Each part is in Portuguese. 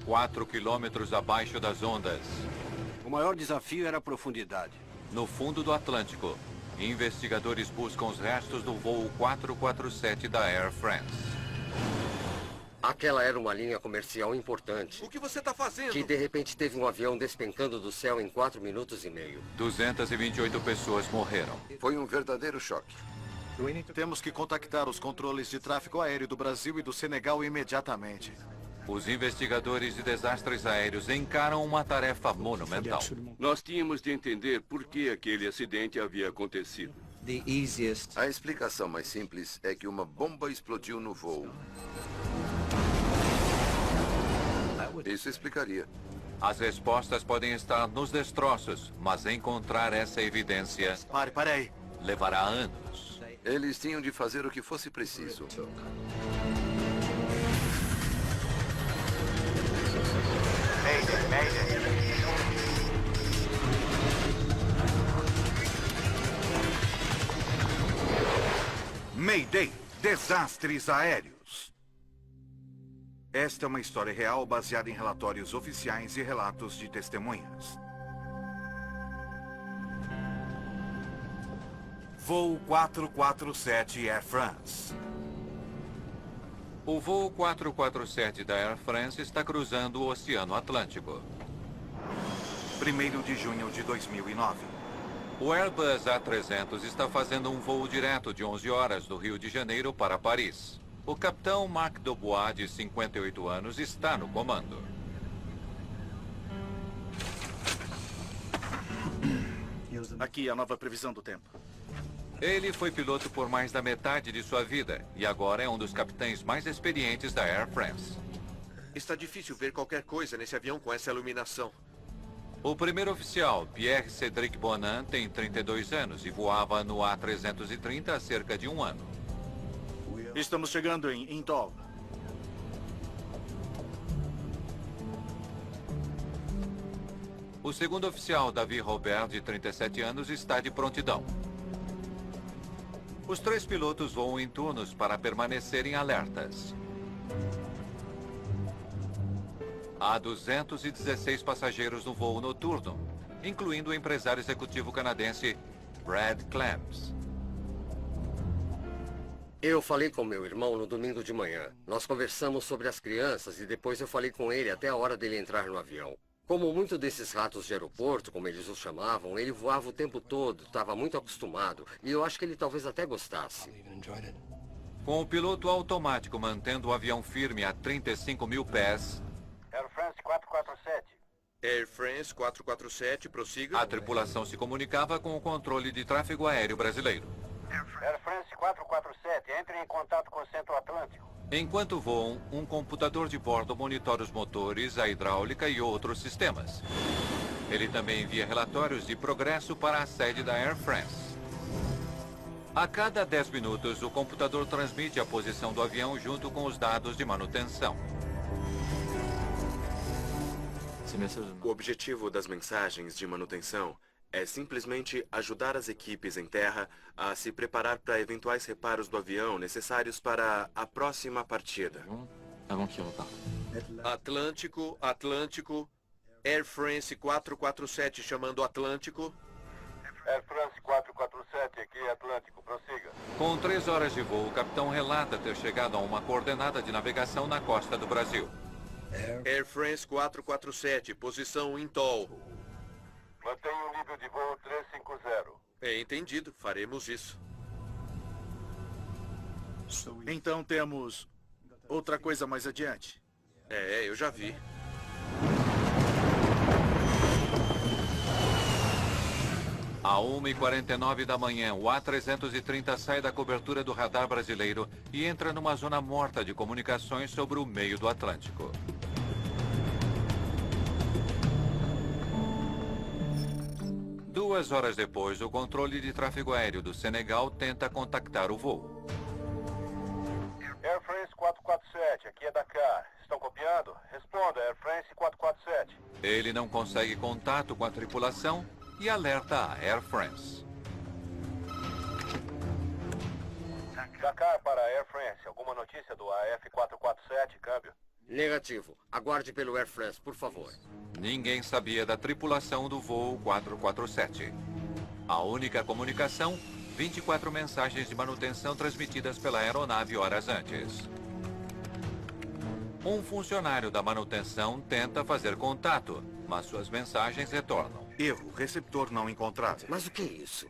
4 quilômetros abaixo das ondas. O maior desafio era a profundidade. No fundo do Atlântico, investigadores buscam os restos do voo 447 da Air France. Aquela era uma linha comercial importante. O que você está fazendo? Que de repente teve um avião despencando do céu em 4 minutos e meio. 228 pessoas morreram. Foi um verdadeiro choque. Temos que contactar os controles de tráfego aéreo do Brasil e do Senegal imediatamente. Os investigadores de desastres aéreos encaram uma tarefa monumental. Nós tínhamos de entender por que aquele acidente havia acontecido. A explicação mais simples é que uma bomba explodiu no voo. Isso explicaria. As respostas podem estar nos destroços, mas encontrar essa evidência Pare aí. levará anos. Eles tinham de fazer o que fosse preciso. Mayday, desastres aéreos. Esta é uma história real baseada em relatórios oficiais e relatos de testemunhas. Voo 447 Air France. O voo 447 da Air France está cruzando o Oceano Atlântico. 1º de junho de 2009. O Airbus A300 está fazendo um voo direto de 11 horas do Rio de Janeiro para Paris. O capitão Marc Dubois, de 58 anos, está no comando. Aqui a nova previsão do tempo. Ele foi piloto por mais da metade de sua vida e agora é um dos capitães mais experientes da Air France. Está difícil ver qualquer coisa nesse avião com essa iluminação. O primeiro oficial, Pierre-Cédric Bonin, tem 32 anos e voava no A330 há cerca de um ano. Estamos chegando em Intol. O segundo oficial, David Robert, de 37 anos, está de prontidão. Os três pilotos voam em turnos para permanecerem alertas. Há 216 passageiros no voo noturno, incluindo o empresário executivo canadense Brad Clamps. Eu falei com meu irmão no domingo de manhã. Nós conversamos sobre as crianças e depois eu falei com ele até a hora dele entrar no avião. Como muitos desses ratos de aeroporto, como eles os chamavam, ele voava o tempo todo, estava muito acostumado. E eu acho que ele talvez até gostasse. Com o piloto automático mantendo o avião firme a 35 mil pés, Air France 447. Air France 447, prossiga. a tripulação se comunicava com o controle de tráfego aéreo brasileiro. Air France 447, entre em contato com o Centro Atlântico. Enquanto voam, um computador de bordo monitora os motores, a hidráulica e outros sistemas. Ele também envia relatórios de progresso para a sede da Air France. A cada 10 minutos, o computador transmite a posição do avião junto com os dados de manutenção. O objetivo das mensagens de manutenção é simplesmente ajudar as equipes em terra a se preparar para eventuais reparos do avião necessários para a próxima partida. Atlântico, Atlântico. Air France 447 chamando Atlântico. Air France 447, aqui é Atlântico, prossiga. Com 3 horas de voo, o capitão relata ter chegado a uma coordenada de navegação na costa do Brasil. Air France 447, posição Intol. Mantenha o nível de voo 350. É entendido, faremos isso. Então temos outra coisa mais adiante. É, eu já vi. À 1h49 da manhã, o A330 sai da cobertura do radar brasileiro e entra numa zona morta de comunicações sobre o meio do Atlântico. Duas horas depois, o controle de tráfego aéreo do Senegal tenta contactar o voo. Air France 447, aqui é Dakar. Estão copiando? Responda, Air France 447. Ele não consegue contato com a tripulação e alerta a Air France. Dakar para Air France. Alguma notícia do AF447, câmbio? Negativo. Aguarde pelo Air France, por favor. Ninguém sabia da tripulação do voo 447. A única comunicação, 24 mensagens de manutenção transmitidas pela aeronave horas antes. Um funcionário da manutenção tenta fazer contato, mas suas mensagens retornam. Erro, receptor não encontrado. Mas o que é isso?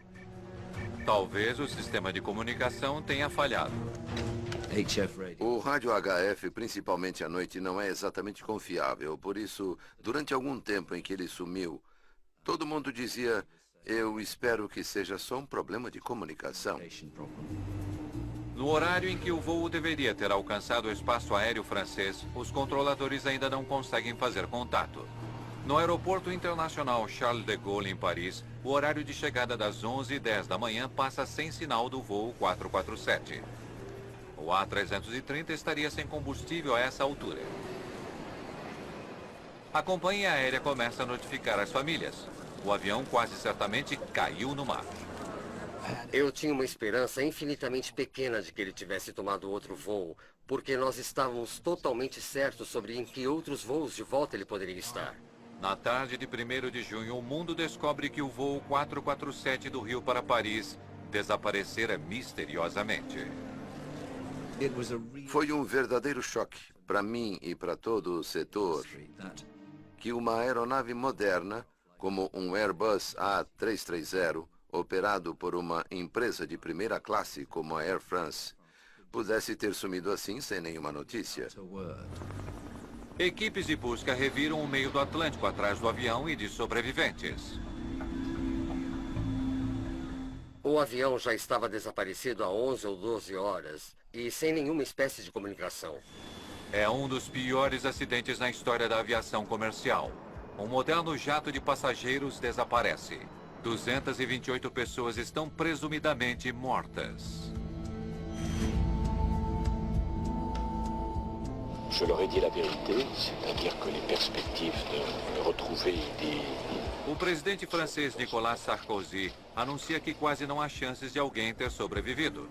Talvez o sistema de comunicação tenha falhado. O rádio HF, principalmente à noite, não é exatamente confiável. Por isso, durante algum tempo em que ele sumiu, todo mundo dizia: eu espero que seja só um problema de comunicação. No horário em que o voo deveria ter alcançado o espaço aéreo francês, os controladores ainda não conseguem fazer contato. No aeroporto internacional Charles de Gaulle, em Paris, o horário de chegada das 11h10 da manhã passa sem sinal do voo 447. O A330 estaria sem combustível a essa altura. A companhia aérea começa a notificar as famílias. O avião quase certamente caiu no mar. Eu tinha uma esperança infinitamente pequena de que ele tivesse tomado outro voo, porque nós estávamos totalmente certos sobre em que outros voos de volta ele poderia estar. Na tarde de 1º de junho, o mundo descobre que o voo 447 do Rio para Paris desaparecera misteriosamente. Foi um verdadeiro choque para mim e para todo o setor que uma aeronave moderna, como um Airbus A330, operado por uma empresa de primeira classe como a Air France, pudesse ter sumido assim sem nenhuma notícia. Equipes de busca reviram o meio do Atlântico atrás do avião e de sobreviventes. O avião já estava desaparecido há 11 ou 12 horas e sem nenhuma espécie de comunicação. É um dos piores acidentes na história da aviação comercial. Um moderno jato de passageiros desaparece. 228 pessoas estão presumidamente mortas. Je leur ai dit la vérité, c'est-à-dire que les perspectives de retrouver des... O presidente francês Nicolas Sarkozy anuncia que quase não há chances de alguém ter sobrevivido.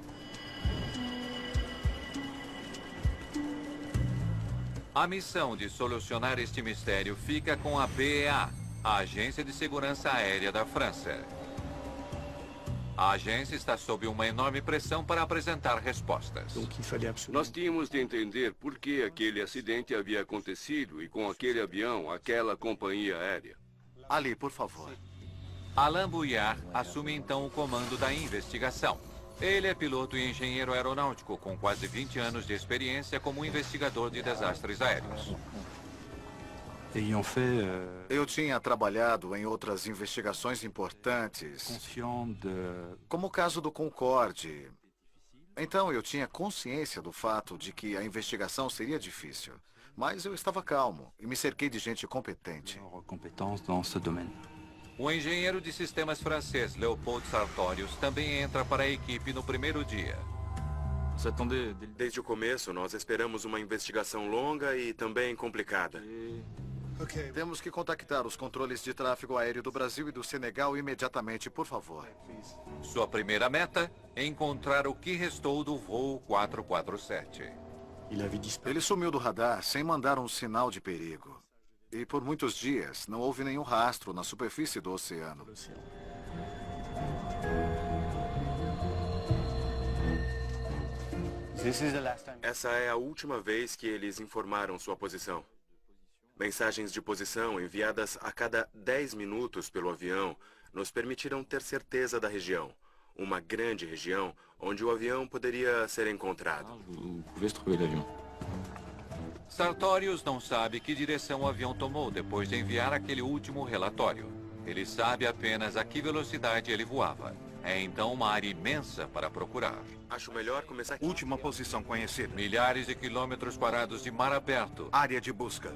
A missão de solucionar este mistério fica com a BEA, a Agência de Segurança Aérea da França. A agência está sob uma enorme pressão para apresentar respostas. Nós tínhamos de entender por que aquele acidente havia acontecido e com aquele avião, aquela companhia aérea. Ali, por favor. Alain Bouillard assume então o comando da investigação. Ele é piloto e engenheiro aeronáutico com quase 20 anos de experiência como investigador de desastres aéreos. Eu tinha trabalhado em outras investigações importantes, como o caso do Concorde. Então eu tinha consciência do fato de que a investigação seria difícil. Mas eu estava calmo e me cerquei de gente competente. O engenheiro de sistemas francês Léopold Sartorius também entra para a equipe no primeiro dia. Desde o começo, nós esperamos uma investigação longa e também complicada. Temos que contactar os controles de tráfego aéreo do Brasil e do Senegal imediatamente, por favor. Sua primeira meta, encontrar o que restou do voo 447. Ele sumiu do radar sem mandar um sinal de perigo. E por muitos dias não houve nenhum rastro na superfície do oceano. Essa é a última vez que eles informaram sua posição. Mensagens de posição enviadas a cada 10 minutos pelo avião nos permitiram ter certeza da região. Uma grande região onde o avião poderia ser encontrado. Sartorius não sabe que direção o avião tomou depois de enviar aquele último relatório. Ele sabe apenas a que velocidade ele voava. É então uma área imensa para procurar. Acho melhor começar aqui. Última posição conhecida. Milhares de quilômetros quadrados de mar aberto. Área de busca.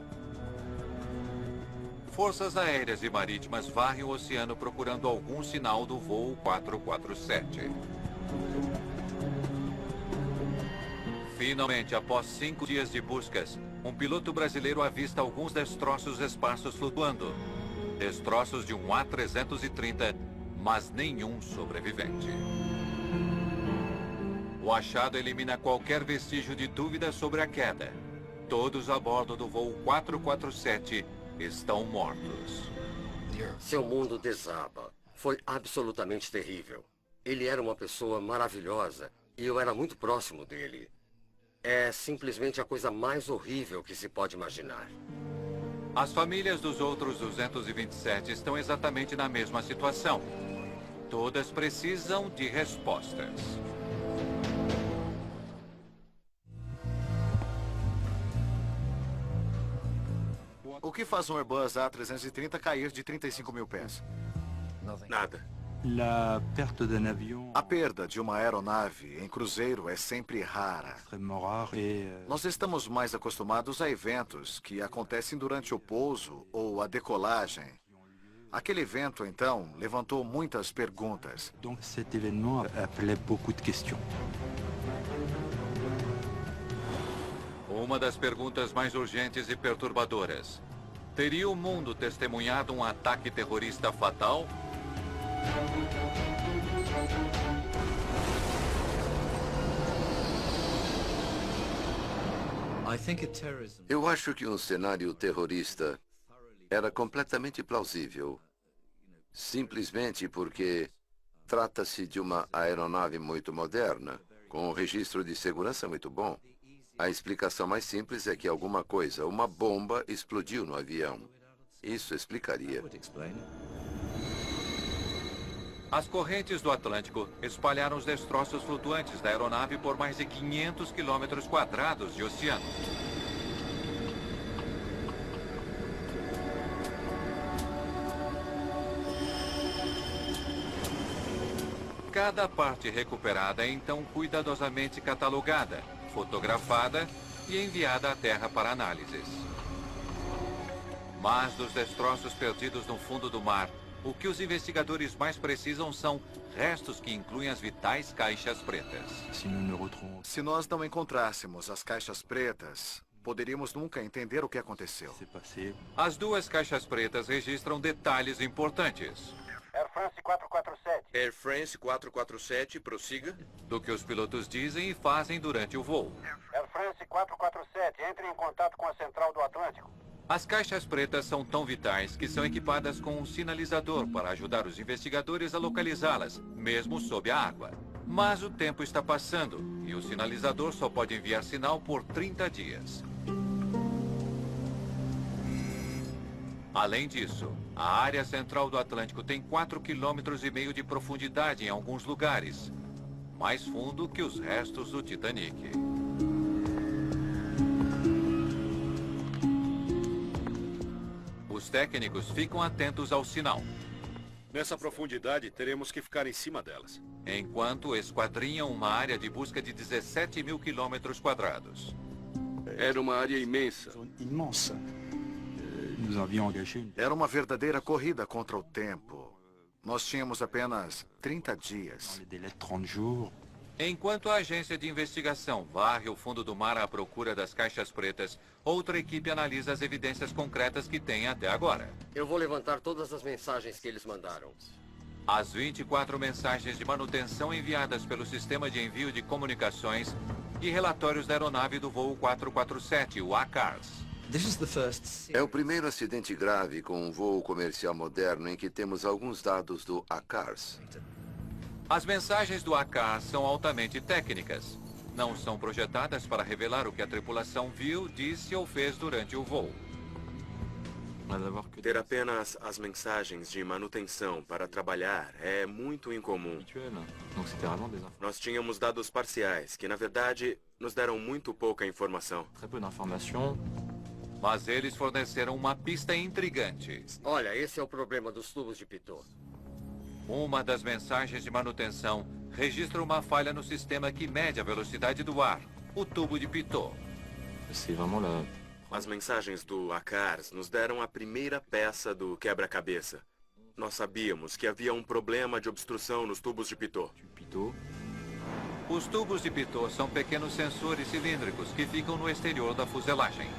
Forças aéreas e marítimas varrem o oceano procurando algum sinal do voo 447. Finalmente, após 5 dias de buscas, um piloto brasileiro avista alguns destroços esparsos flutuando. Destroços de um A330, mas nenhum sobrevivente. O achado elimina qualquer vestígio de dúvida sobre a queda. Todos a bordo do voo 447 estão mortos. Seu mundo desaba. Foi absolutamente terrível. Ele era uma pessoa maravilhosa e eu era muito próximo dele. É simplesmente a coisa mais horrível que se pode imaginar. As famílias dos outros 227 estão exatamente na mesma situação. Todas precisam de respostas. O que faz um Airbus A330 cair de 35 mil pés? Nada. A perda de uma aeronave em cruzeiro é sempre rara. Nós estamos mais acostumados a eventos que acontecem durante o pouso ou a decolagem. Aquele evento, então, levantou muitas perguntas. Uma das perguntas mais urgentes e perturbadoras. Teria o mundo testemunhado um ataque terrorista fatal? Eu acho que um cenário terrorista era completamente plausível. Simplesmente porque trata-se de uma aeronave muito moderna, com um registro de segurança muito bom. A explicação mais simples é que alguma coisa, uma bomba, explodiu no avião. Isso explicaria. As correntes do Atlântico espalharam os destroços flutuantes da aeronave por mais de 500 quilômetros quadrados de oceano. Cada parte recuperada é então cuidadosamente catalogada, fotografada e enviada à Terra para análises. Mas dos destroços perdidos no fundo do mar, o que os investigadores mais precisam são restos que incluem as vitais caixas pretas. Se nós não encontrássemos as caixas pretas, poderíamos nunca entender o que aconteceu. As duas caixas pretas registram detalhes importantes. Air France 447. Air France 447, prossiga. Do que os pilotos dizem e fazem durante o voo. Air France 447, entre em contato com a central do Atlântico. As caixas pretas são tão vitais que são equipadas com um sinalizador para ajudar os investigadores a localizá-las, mesmo sob a água. Mas o tempo está passando e o sinalizador só pode enviar sinal por 30 dias. Além disso, a área central do Atlântico tem 4,5 km de profundidade em alguns lugares, mais fundo que os restos do Titanic. Os técnicos ficam atentos ao sinal. Nessa profundidade, teremos que ficar em cima delas. Enquanto esquadrinham uma área de busca de 17 mil quilômetros quadrados. Era uma área imensa. Era uma verdadeira corrida contra o tempo. Nós tínhamos apenas 30 dias. Enquanto a agência de investigação varre o fundo do mar à procura das caixas pretas, outra equipe analisa as evidências concretas que tem até agora. Eu vou levantar todas as mensagens que eles mandaram. As 24 mensagens de manutenção enviadas pelo sistema de envio de comunicações e relatórios da aeronave do voo 447, o ACARS. É o primeiro acidente grave com um voo comercial moderno em que temos alguns dados do ACARS. As mensagens do ACARS são altamente técnicas. Não são projetadas para revelar o que a tripulação viu, disse ou fez durante o voo. Ter apenas as mensagens de manutenção para trabalhar é muito incomum. Nós tínhamos dados parciais, que na verdade nos deram muito pouca informação. Mas eles forneceram uma pista intrigante. Olha, esse é o problema dos tubos de pitot. Uma das mensagens de manutenção registra uma falha no sistema que mede a velocidade do ar, o tubo de pitot. As mensagens do ACARS nos deram a primeira peça do quebra-cabeça. Nós sabíamos que havia um problema de obstrução nos tubos de pitot. Os tubos de pitot são pequenos sensores cilíndricos que ficam no exterior da fuselagem.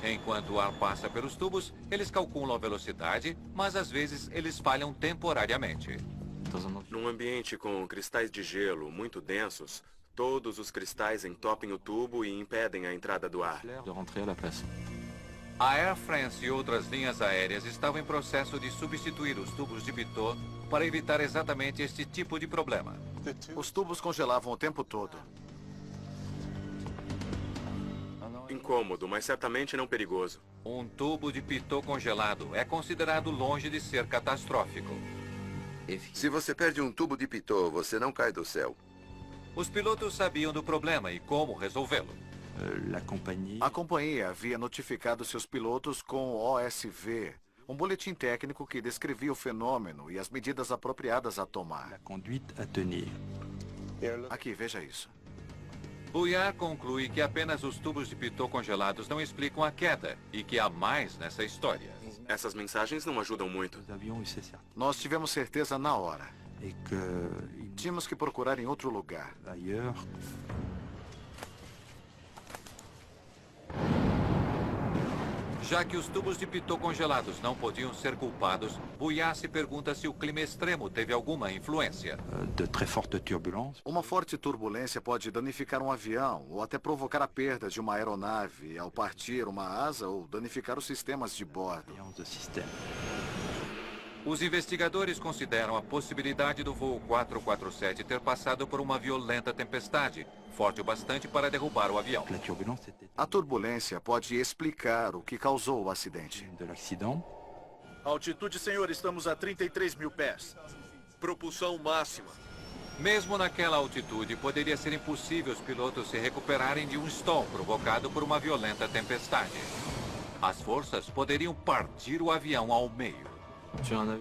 Enquanto o ar passa pelos tubos, eles calculam a velocidade, mas às vezes eles falham temporariamente. Num ambiente com cristais de gelo muito densos, Todos os cristais entopem o tubo e impedem a entrada do ar. A Air France e outras linhas aéreas estavam em processo de substituir os tubos de Pitot para evitar exatamente este tipo de problema. Os tubos congelavam o tempo todo. Incômodo, mas certamente não perigoso. Um tubo de Pitot congelado é considerado longe de ser catastrófico. Se você perde um tubo de Pitot, você não cai do céu. Os pilotos sabiam do problema e como resolvê-lo. A companhia havia notificado seus pilotos com o OSV, um boletim técnico que descrevia o fenômeno e as medidas apropriadas a tomar. Aqui, veja isso. Bouillard conclui que apenas os tubos de Pitot congelados não explicam a queda e que há mais nessa história. Essas mensagens não ajudam muito. Nós tivemos certeza na hora. Tínhamos que procurar em outro lugar. Já que os tubos de Pitot congelados não podiam ser culpados, Bouillard se pergunta se o clima extremo teve alguma influência. Uma forte turbulência pode danificar um avião ou até provocar a perda de uma aeronave ao partir uma asa ou danificar os sistemas de bordo. Os investigadores consideram a possibilidade do voo 447 ter passado por uma violenta tempestade, forte o bastante para derrubar o avião. A turbulência pode explicar o que causou o acidente. Altitude, senhor, estamos a 33 mil pés. Propulsão máxima. Mesmo naquela altitude, poderia ser impossível os pilotos se recuperarem de um stall provocado por uma violenta tempestade. As forças poderiam partir o avião ao meio.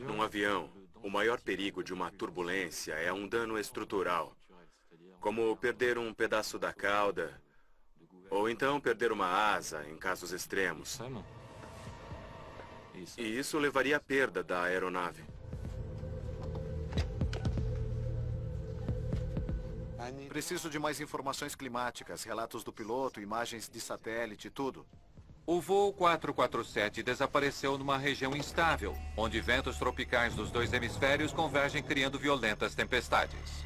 Num avião, o maior perigo de uma turbulência é um dano estrutural, como perder um pedaço da cauda, ou então perder uma asa em casos extremos. E isso levaria à perda da aeronave. Preciso de mais informações climáticas, relatos do piloto, imagens de satélite, tudo. O voo 447 desapareceu numa região instável, onde ventos tropicais dos dois hemisférios convergem criando violentas tempestades.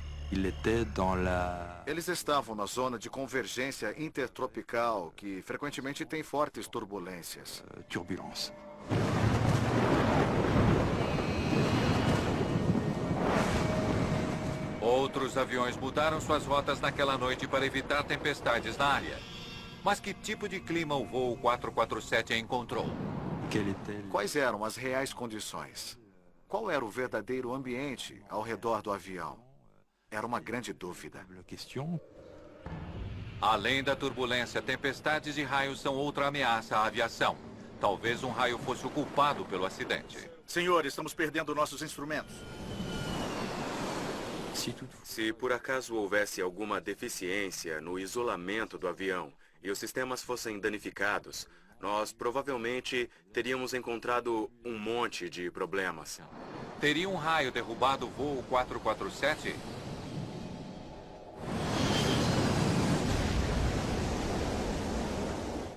Eles estavam na zona de convergência intertropical, que frequentemente tem fortes turbulências. Outros aviões mudaram suas rotas naquela noite para evitar tempestades na área. Mas que tipo de clima o voo 447 encontrou? Quais eram as reais condições? Qual era o verdadeiro ambiente ao redor do avião? Era uma grande dúvida. Além da turbulência, tempestades e raios são outra ameaça à aviação. Talvez um raio fosse o culpado pelo acidente. Senhor, estamos perdendo nossos instrumentos. Se por acaso houvesse alguma deficiência no isolamento do avião e os sistemas fossem danificados, nós provavelmente teríamos encontrado um monte de problemas. Teria um raio derrubado o voo 447?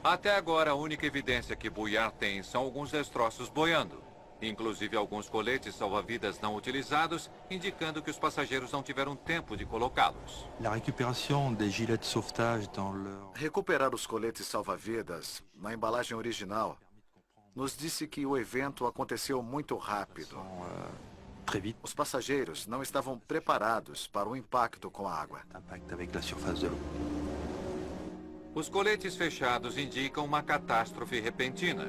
Até agora, a única evidência que Bouillard tem são alguns destroços boiando. Inclusive alguns coletes salva-vidas não utilizados, indicando que os passageiros não tiveram tempo de colocá-los. Recuperar os coletes salva-vidas na embalagem original nos disse que o evento aconteceu muito rápido. Os passageiros não estavam preparados para o impacto com a água. Os coletes fechados indicam uma catástrofe repentina.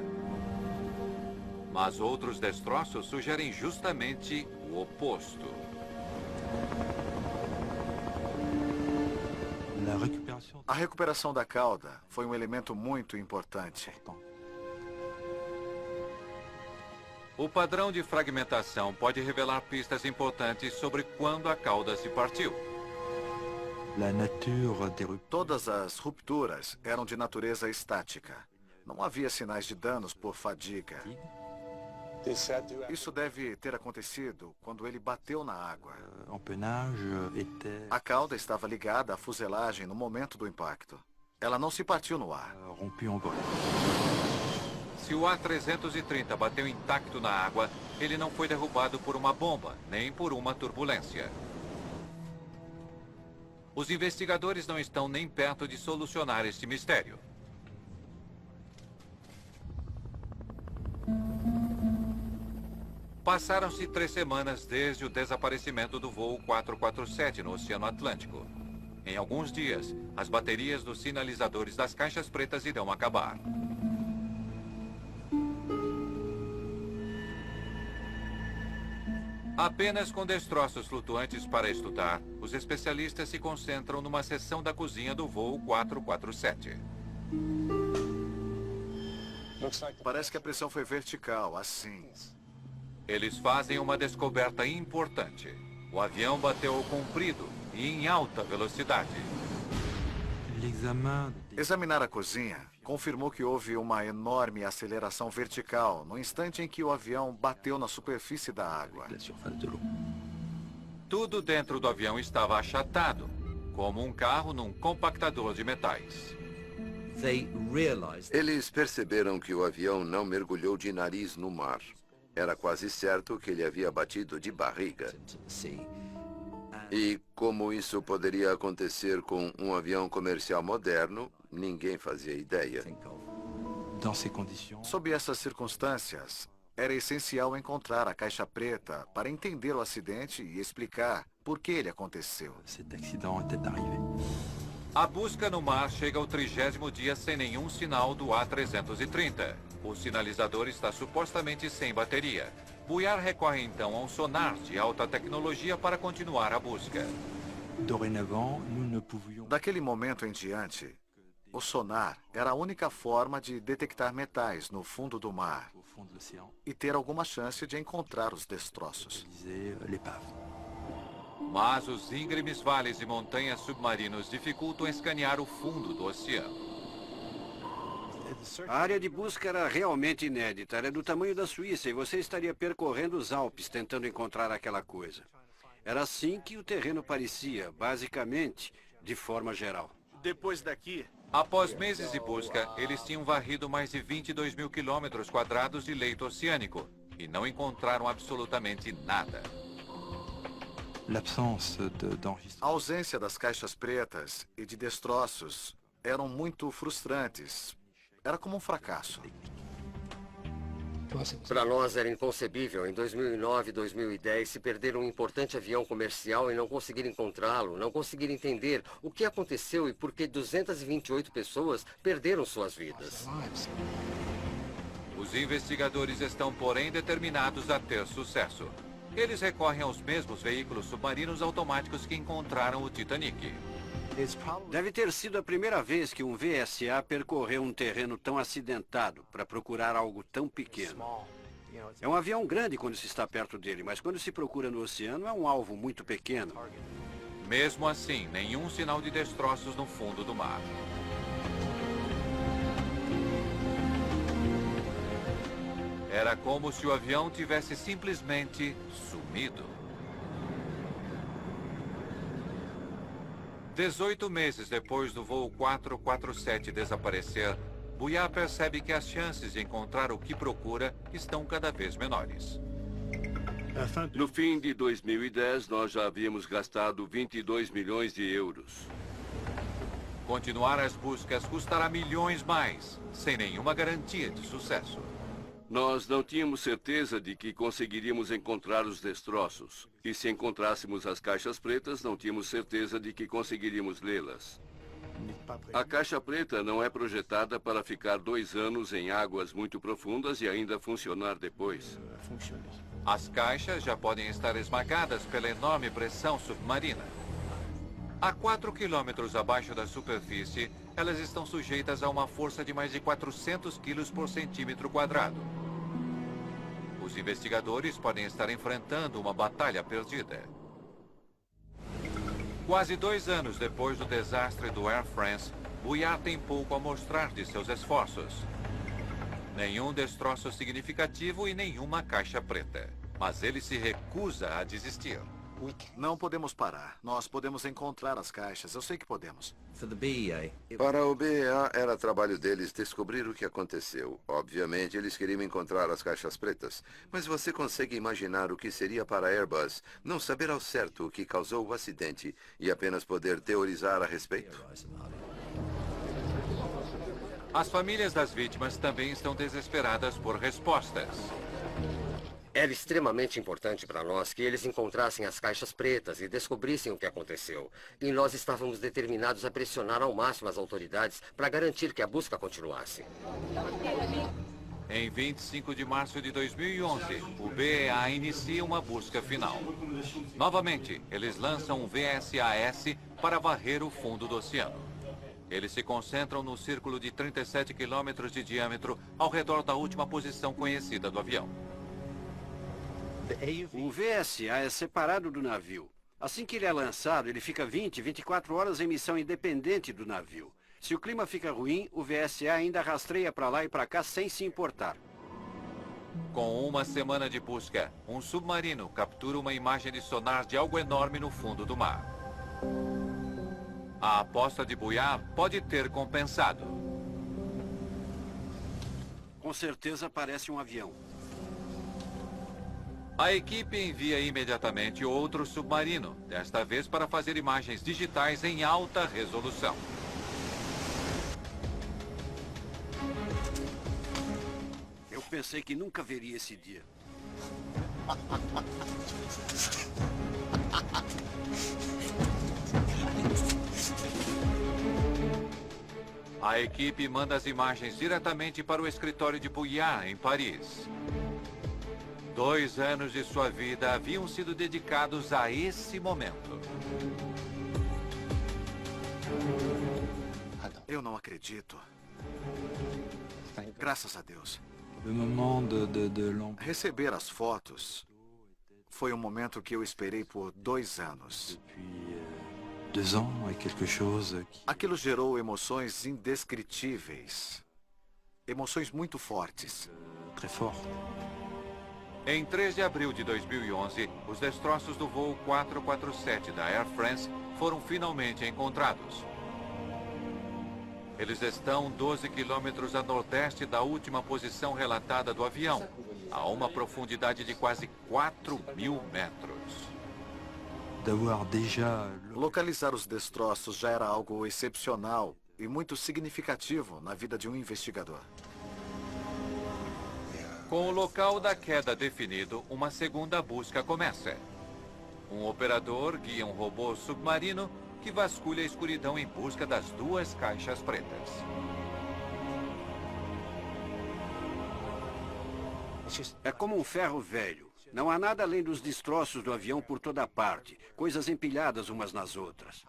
Mas outros destroços sugerem justamente o oposto. A recuperação da cauda foi um elemento muito importante. O padrão de fragmentação pode revelar pistas importantes sobre quando a cauda se partiu. Todas as rupturas eram de natureza estática. Não havia sinais de danos por fadiga. Isso deve ter acontecido quando ele bateu na água. A cauda estava ligada à fuselagem no momento do impacto. Ela não se partiu no ar. Se o A330 bateu intacto na água, ele não foi derrubado por uma bomba, nem por uma turbulência. Os investigadores não estão nem perto de solucionar este mistério. Passaram-se 3 semanas desde o desaparecimento do voo 447 no Oceano Atlântico. Em alguns dias, as baterias dos sinalizadores das caixas pretas irão acabar. Apenas com destroços flutuantes para estudar, os especialistas se concentram numa seção da cozinha do voo 447. Parece que a pressão foi vertical, assim. Eles fazem uma descoberta importante. O avião bateu ao comprido e em alta velocidade. Examinar a cozinha confirmou que houve uma enorme aceleração vertical no instante em que o avião bateu na superfície da água. Tudo dentro do avião estava achatado, como um carro num compactador de metais. Eles perceberam que o avião não mergulhou de nariz no mar. Era quase certo que ele havia batido de barriga. E como isso poderia acontecer com um avião comercial moderno, ninguém fazia ideia. Sob essas circunstâncias, era essencial encontrar a caixa preta para entender o acidente e explicar por que ele aconteceu. A busca no mar chega ao 30º dia sem nenhum sinal do A330. O sinalizador está supostamente sem bateria. Bouillard recorre então a um sonar de alta tecnologia para continuar a busca. Daquele momento em diante, o sonar era a única forma de detectar metais no fundo do mar e ter alguma chance de encontrar os destroços. Mas os íngremes vales e montanhas submarinos dificultam escanear o fundo do oceano. A área de busca era realmente inédita. Era do tamanho da Suíça e você estaria percorrendo os Alpes tentando encontrar aquela coisa. Era assim que o terreno parecia, basicamente, de forma geral. Depois daqui... Após meses de busca, eles tinham varrido mais de 22 mil quilômetros quadrados de leito oceânico e não encontraram absolutamente nada. A ausência das caixas pretas e de destroços eram muito frustrantes. Era como um fracasso. Para nós era inconcebível, em 2009 e 2010, se perder um importante avião comercial e não conseguir encontrá-lo, não conseguir entender o que aconteceu e por que 228 pessoas perderam suas vidas. Os investigadores estão, porém, determinados a ter sucesso. Eles recorrem aos mesmos veículos submarinos automáticos que encontraram o Titanic. Deve ter sido a primeira vez que um VSA percorreu um terreno tão acidentado para procurar algo tão pequeno. É um avião grande quando se está perto dele, mas quando se procura no oceano é um alvo muito pequeno. Mesmo assim, nenhum sinal de destroços no fundo do mar. Era como se o avião tivesse simplesmente sumido. 18 meses depois do voo 447 desaparecer, Bouillard percebe que as chances de encontrar o que procura estão cada vez menores. No fim de 2010, nós já havíamos gastado 22 milhões de euros. Continuar as buscas custará milhões mais, sem nenhuma garantia de sucesso. Nós não tínhamos certeza de que conseguiríamos encontrar os destroços. E se encontrássemos as caixas pretas, não tínhamos certeza de que conseguiríamos lê-las. A caixa preta não é projetada para ficar 2 anos em águas muito profundas e ainda funcionar depois. As caixas já podem estar esmagadas pela enorme pressão submarina. A 4 quilômetros abaixo da superfície, elas estão sujeitas a uma força de mais de 400 quilos por centímetro quadrado. Os investigadores podem estar enfrentando uma batalha perdida. Quase 2 anos depois do desastre do Air France, Bouillard tem pouco a mostrar de seus esforços. Nenhum destroço significativo e nenhuma caixa preta. Mas ele se recusa a desistir. Não podemos parar. Nós podemos encontrar as caixas. Eu sei que podemos. Para o BEA, era trabalho deles descobrir o que aconteceu. Obviamente, eles queriam encontrar as caixas pretas. Mas você consegue imaginar o que seria para a Airbus não saber ao certo o que causou o acidente e apenas poder teorizar a respeito? As famílias das vítimas também estão desesperadas por respostas. Era extremamente importante para nós que eles encontrassem as caixas pretas e descobrissem o que aconteceu. E nós estávamos determinados a pressionar ao máximo as autoridades para garantir que a busca continuasse. Em 25 de março de 2011, o BEA inicia uma busca final. Novamente, eles lançam um VSAS para varrer o fundo do oceano. Eles se concentram no círculo de 37 quilômetros de diâmetro ao redor da última posição conhecida do avião. O VSA é separado do navio. Assim que ele é lançado, ele fica 24 horas em missão independente do navio. Se o clima fica ruim, o VSA ainda rastreia para lá e para cá sem se importar. Com uma semana de busca, um submarino captura uma imagem de sonar de algo enorme no fundo do mar. A aposta de buiar pode ter compensado. Com certeza parece um avião. A equipe envia imediatamente outro submarino, desta vez para fazer imagens digitais em alta resolução. Eu pensei que nunca veria esse dia. A equipe manda as imagens diretamente para o escritório de Bouillard, em Paris. 2 anos de sua vida haviam sido dedicados a esse momento. Eu não acredito. Graças a Deus. Receber as fotos foi um momento que eu esperei por 2 anos. Aquilo gerou emoções indescritíveis. Emoções muito fortes. Em 3 de abril de 2011, os destroços do voo 447 da Air France foram finalmente encontrados. Eles estão 12 quilômetros a nordeste da última posição relatada do avião, a uma profundidade de quase 4.000 metros. Localizar os destroços já era algo excepcional e muito significativo na vida de um investigador. Com o local da queda definido, uma segunda busca começa. Um operador guia um robô submarino que vasculha a escuridão em busca das 2 caixas pretas. É como um ferro velho. Não há nada além dos destroços do avião por toda parte, coisas empilhadas umas nas outras.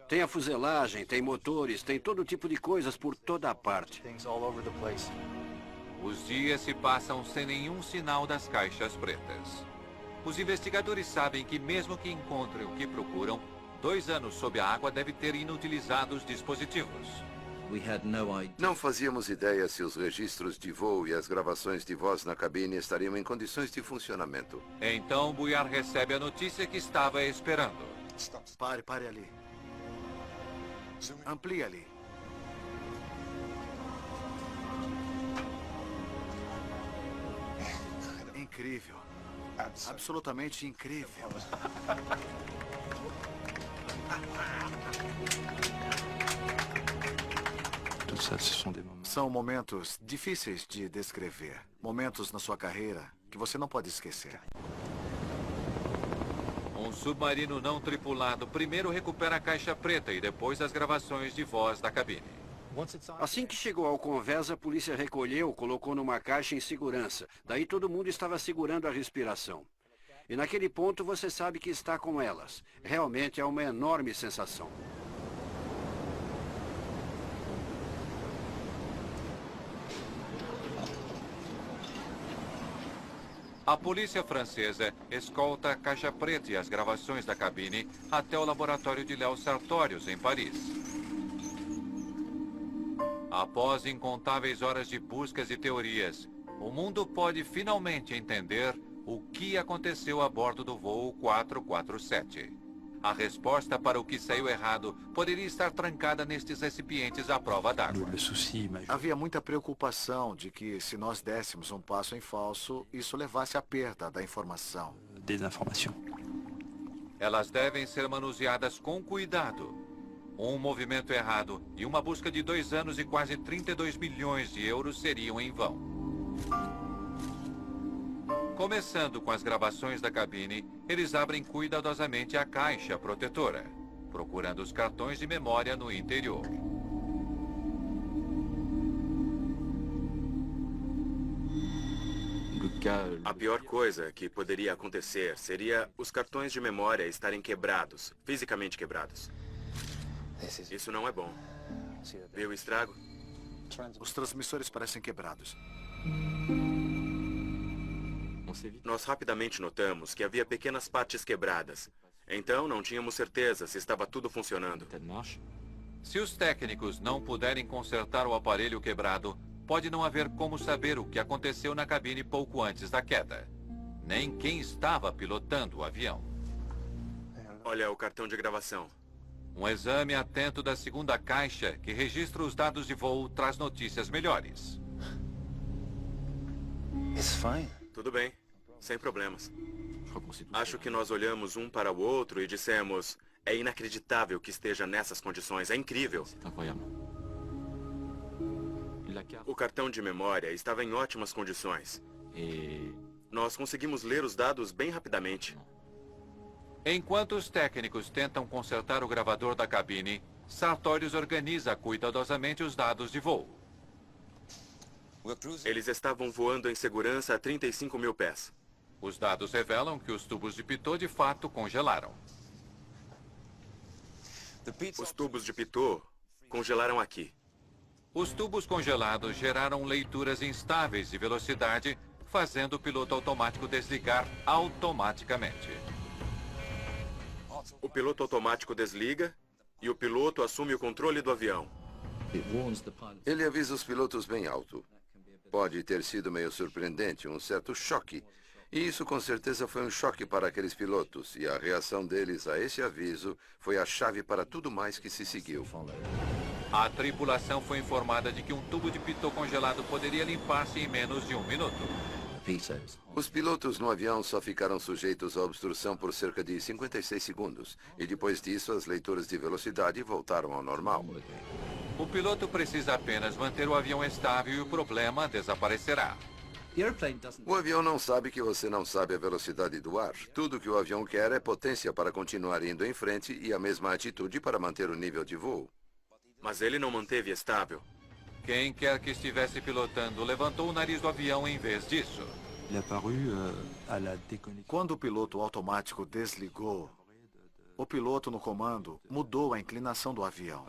Tem a fuselagem, tem motores, tem todo tipo de coisas por toda parte. Os dias se passam sem nenhum sinal das caixas pretas. Os investigadores sabem que mesmo que encontrem o que procuram, 2 anos sob a água deve ter inutilizado os dispositivos. Não fazíamos ideia se os registros de voo e as gravações de voz na cabine estariam em condições de funcionamento. Então, Bouillard recebe a notícia que estava esperando. Pare ali. Amplie ali. Incrível. Absolutamente incrível. São momentos difíceis de descrever. Momentos na sua carreira que você não pode esquecer. Um submarino não tripulado primeiro recupera a caixa preta e depois as gravações de voz da cabine. Assim que chegou ao convés, a polícia recolheu, colocou numa caixa em segurança. Daí todo mundo estava segurando a respiração. E naquele ponto você sabe que está com elas. Realmente é uma enorme sensação. A polícia francesa escolta a caixa preta e as gravações da cabine até o laboratório de Léo Sartorius, em Paris. Após incontáveis horas de buscas e teorias, o mundo pode finalmente entender O que aconteceu a bordo do voo 447? A resposta para o que saiu errado poderia estar trancada nestes recipientes à prova d'água. Havia muita preocupação de que, se nós dessemos um passo em falso, isso levasse à perda da informação. Elas devem ser manuseadas com cuidado. Um movimento errado e uma busca de 2 anos e quase 32 milhões de euros seriam em vão. Começando com as gravações da cabine, eles abrem cuidadosamente a caixa protetora, procurando os cartões de memória no interior. A pior coisa que poderia acontecer seria os cartões de memória estarem quebrados, fisicamente quebrados. Isso não é bom. Viu o estrago? Os transmissores parecem quebrados. Nós rapidamente notamos que havia pequenas partes quebradas. Então não tínhamos certeza se estava tudo funcionando. Se os técnicos não puderem consertar o aparelho quebrado, pode não haver como saber o que aconteceu na cabine pouco antes da queda. Nem quem estava pilotando o avião. Olha o cartão de gravação. Um exame atento da segunda caixa, que registra os dados de voo, traz notícias melhores. Tudo bem, sem problemas. Acho que nós olhamos um para o outro e dissemos: é inacreditável que esteja nessas condições, é incrível. O cartão de memória estava em ótimas condições. Nós conseguimos ler os dados bem rapidamente. Enquanto os técnicos tentam consertar o gravador da cabine, Sartorius organiza cuidadosamente os dados de voo. Eles estavam voando em segurança a 35 mil pés. Os dados revelam que os tubos de pitot de fato congelaram. Os tubos de pitot congelaram aqui. Os tubos congelados geraram leituras instáveis de velocidade, fazendo o piloto automático desligar automaticamente. O piloto automático desliga e o piloto assume o controle do avião. Ele avisa os pilotos bem alto. Pode ter sido meio surpreendente, um certo choque. E isso com certeza foi um choque para aqueles pilotos. E a reação deles a esse aviso foi a chave para tudo mais que se seguiu. A tripulação foi informada de que um tubo de pitot congelado poderia limpar-se em menos de 1 minuto. Os pilotos no avião só ficaram sujeitos à obstrução por cerca de 56 segundos. E depois disso, as leituras de velocidade voltaram ao normal. O piloto precisa apenas manter o avião estável e o problema desaparecerá. O avião não sabe que você não sabe a velocidade do ar. Tudo que o avião quer é potência para continuar indo em frente e a mesma atitude para manter o nível de voo. Mas ele não manteve estável. Quem quer que estivesse pilotando levantou o nariz do avião em vez disso. Quando o piloto automático desligou, o piloto no comando mudou a inclinação do avião.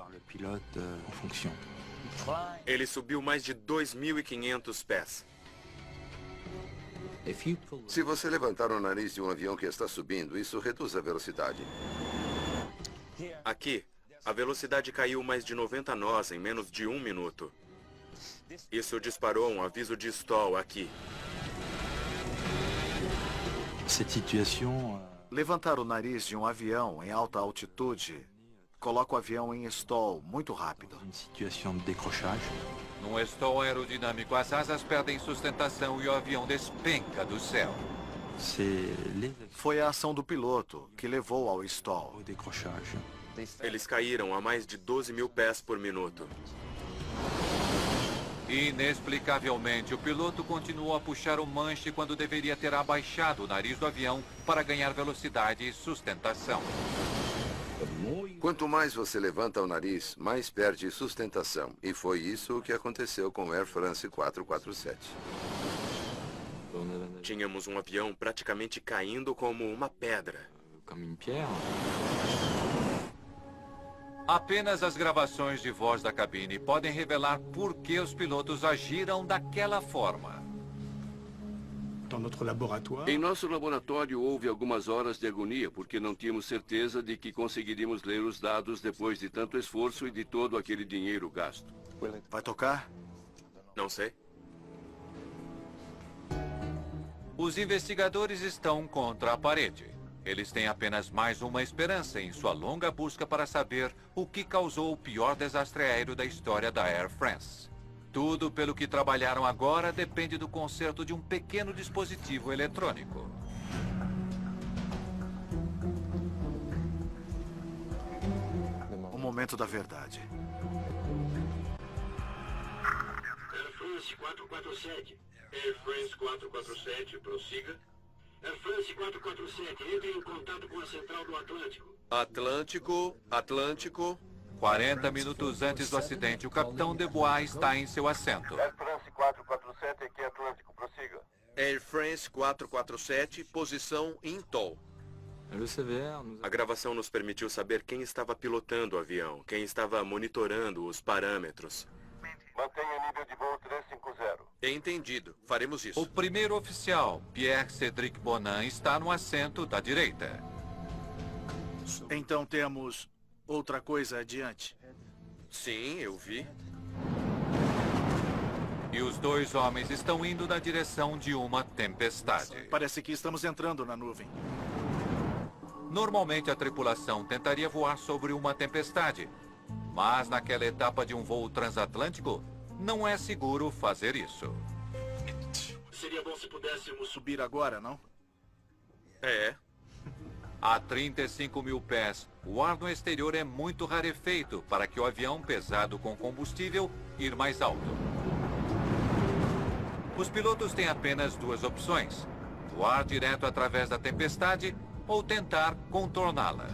Ele subiu mais de 2.500 pés. Se você levantar o nariz de um avião que está subindo, isso reduz a velocidade. Aqui, a velocidade caiu mais de 90 nós em menos de 1 minuto. Isso disparou um aviso de stall aqui. Levantar o nariz de um avião em alta altitude coloca o avião em stall muito rápido. Num stall aerodinâmico, as asas perdem sustentação e o avião despenca do céu. Foi a ação do piloto que levou ao stall. Eles caíram a mais de 12 mil pés por minuto. Inexplicavelmente, o piloto continuou a puxar o manche quando deveria ter abaixado o nariz do avião para ganhar velocidade e sustentação. Quanto mais você levanta o nariz, mais perde sustentação. E foi isso o que aconteceu com o Air France 447. Tínhamos um avião praticamente caindo como uma pedra. Apenas as gravações de voz da cabine podem revelar por que os pilotos agiram daquela forma. Em nosso laboratório houve algumas horas de agonia porque não tínhamos certeza de que conseguiríamos ler os dados depois de tanto esforço e de todo aquele dinheiro gasto. Vai tocar? Não sei. Os investigadores estão contra a parede. Eles têm apenas mais uma esperança em sua longa busca para saber o que causou o pior desastre aéreo da história da Air France. Tudo pelo que trabalharam agora depende do conserto de um pequeno dispositivo eletrônico. O momento da verdade. Air France 447. Air France 447, prossiga. Air France 447, entre em contato com a central do Atlântico. Atlântico. 40 minutos antes do acidente, o capitão Debois está em seu assento. Air France 447, aqui é Atlântico, prossiga. Air France 447, posição em Toll. A gravação nos permitiu saber quem estava pilotando o avião, quem estava monitorando os parâmetros. Mantenha nível de voo 350. Entendido. Faremos isso. O primeiro oficial, Pierre-Cédric Bonin, está no assento da direita. Então temos outra coisa adiante. Sim, eu vi. E os dois homens estão indo na direção de uma tempestade. Parece que estamos entrando na nuvem. Normalmente a tripulação tentaria voar sobre uma tempestade. Mas naquela etapa de um voo transatlântico, não é seguro fazer isso. Seria bom se pudéssemos subir agora, não? É. A 35 mil pés, o ar no exterior é muito rarefeito para que o avião pesado com combustível ir mais alto. Os pilotos têm apenas duas opções: voar direto através da tempestade ou tentar contorná-la.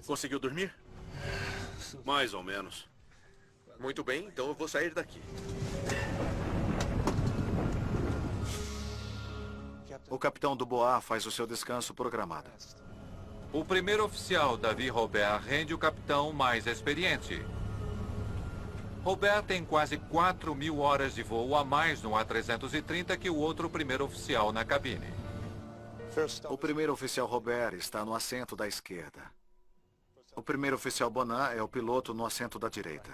Conseguiu dormir? Mais ou menos. Muito bem, então eu vou sair daqui. O capitão Dubois faz o seu descanso programado. O primeiro oficial, David Robert, rende o capitão mais experiente. Robert tem quase 4.000 horas de voo a mais no A330 que o outro primeiro oficial na cabine. O primeiro oficial Robert está no assento da esquerda. O primeiro oficial Bonin é o piloto no assento da direita.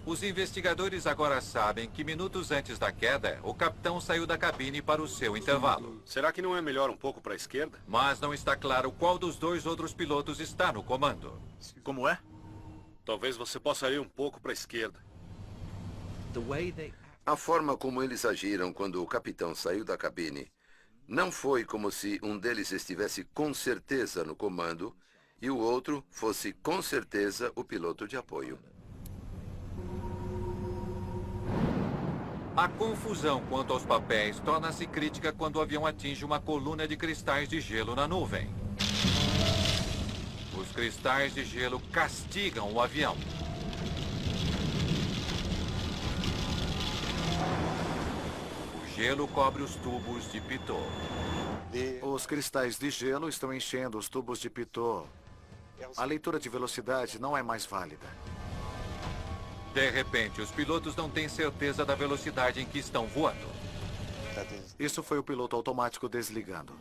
Os investigadores agora sabem que minutos antes da queda, o capitão saiu da cabine para o seu intervalo. Será que não é melhor um pouco para a esquerda? Mas não está claro qual dos dois outros pilotos está no comando. Como é? Talvez você possa ir um pouco para a esquerda. A forma como eles agiram quando o capitão saiu da cabine não foi como se um deles estivesse com certeza no comando e o outro fosse com certeza o piloto de apoio. A confusão quanto aos papéis torna-se crítica quando o avião atinge uma coluna de cristais de gelo na nuvem. Os cristais de gelo castigam o avião. O gelo cobre os tubos de pitot. Os cristais de gelo estão enchendo os tubos de pitot. A leitura de velocidade não é mais válida. De repente, os pilotos não têm certeza da velocidade em que estão voando. Isso foi o piloto automático desligando.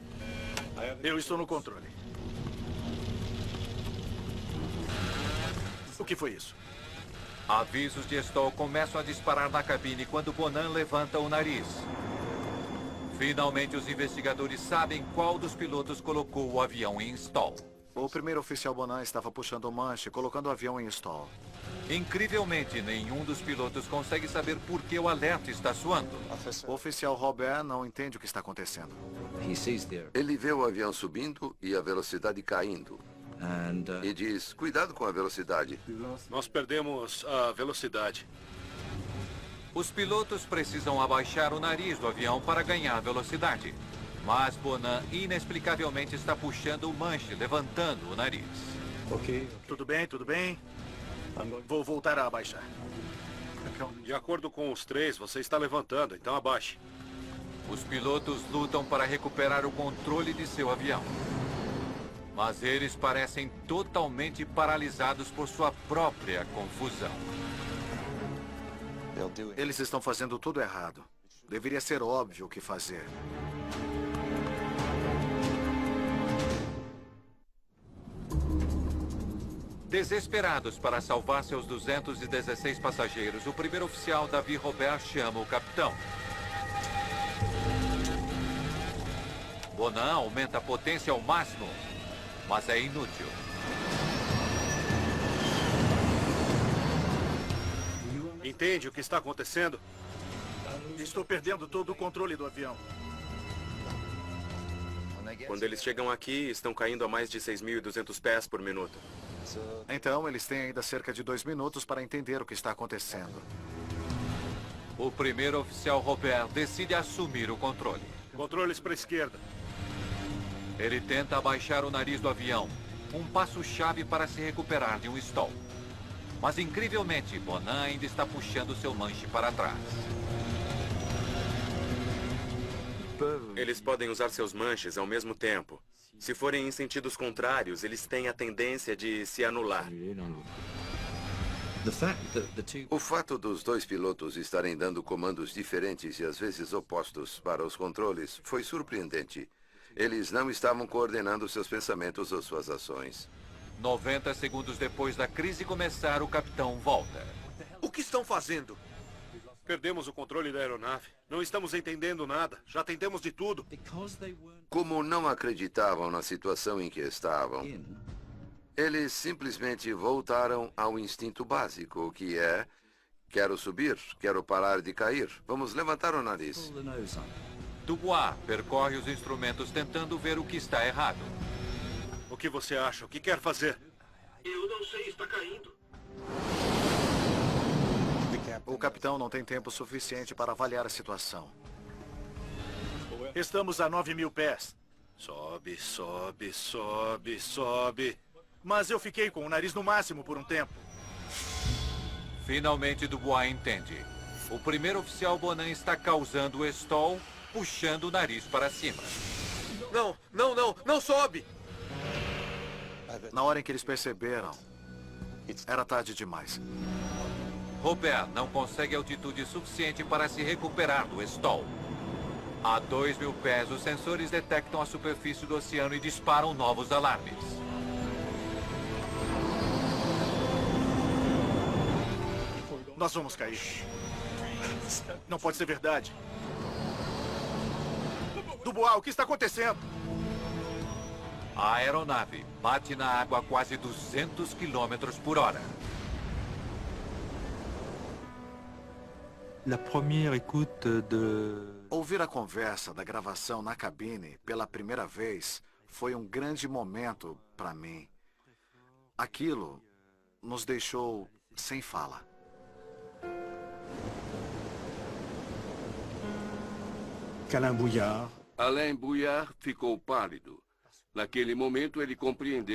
Eu estou no controle. O que foi isso? Avisos de stall começam a disparar na cabine quando Bonin levanta o nariz. Finalmente, os investigadores sabem qual dos pilotos colocou o avião em stall. O primeiro oficial Bonin estava puxando o manche, colocando o avião em stall. Incrivelmente, nenhum dos pilotos consegue saber por que o alerta está soando. O oficial Robert não entende o que está acontecendo. Ele vê o avião subindo e a velocidade caindo. E diz, cuidado com a velocidade. Nós perdemos a velocidade. Os pilotos precisam abaixar o nariz do avião para ganhar velocidade. Mas Bonin inexplicavelmente está puxando o manche, levantando o nariz. Ok. Tudo bem, tudo bem. Vou voltar a abaixar. De acordo com os três, você está levantando, então abaixe. Os pilotos lutam para recuperar o controle de seu avião. Mas eles parecem totalmente paralisados por sua própria confusão. Eles estão fazendo tudo errado. Deveria ser óbvio o que fazer. Desesperados para salvar seus 216 passageiros, o primeiro oficial Davi Robert chama o capitão. Bonan aumenta a potência ao máximo, mas é inútil. Entende o que está acontecendo? Estou perdendo todo o controle do avião. Quando eles chegam aqui, estão caindo a mais de 6.200 pés por minuto. Então, eles têm ainda cerca de 2 minutos para entender o que está acontecendo. O primeiro oficial Robert decide assumir o controle. Controles para a esquerda. Ele tenta abaixar o nariz do avião, um passo-chave para se recuperar de um stall. Mas, incrivelmente, Bonan ainda está puxando seu manche para trás. Eles podem usar seus manches ao mesmo tempo. Se forem em sentidos contrários, eles têm a tendência de se anular. O fato dos dois pilotos estarem dando comandos diferentes e às vezes opostos para os controles foi surpreendente. Eles não estavam coordenando seus pensamentos ou suas ações. 90 segundos depois da crise começar, o capitão volta. O que estão fazendo? Perdemos o controle da aeronave. Não estamos entendendo nada. Já tentamos de tudo. Como não acreditavam na situação em que estavam, eles simplesmente voltaram ao instinto básico, que é: quero subir, quero parar de cair, vamos levantar o nariz. Dubois percorre os instrumentos tentando ver o que está errado. O que você acha? O que quer fazer? Eu não sei, está caindo. O capitão não tem tempo suficiente para avaliar a situação. Estamos a 9.000 pés. Sobe, sobe, sobe, sobe. Mas eu fiquei com o nariz no máximo por um tempo. Finalmente Dubois entende. O primeiro oficial Bonan está causando o stall, puxando o nariz para cima. Não, não, não, não sobe! Na hora em que eles perceberam, era tarde demais. Robert não consegue altitude suficiente para se recuperar do stall. A 2.000 pés, os sensores detectam a superfície do oceano e disparam novos alarmes. Nós vamos cair. Não pode ser verdade. Dubois, o que está acontecendo? A aeronave bate na água a quase 200 km por hora. Ouvir a conversa da gravação na cabine pela primeira vez foi um grande momento para mim. Aquilo nos deixou sem fala. Alain Bouillard ficou pálido. Naquele momento, ele compreendeu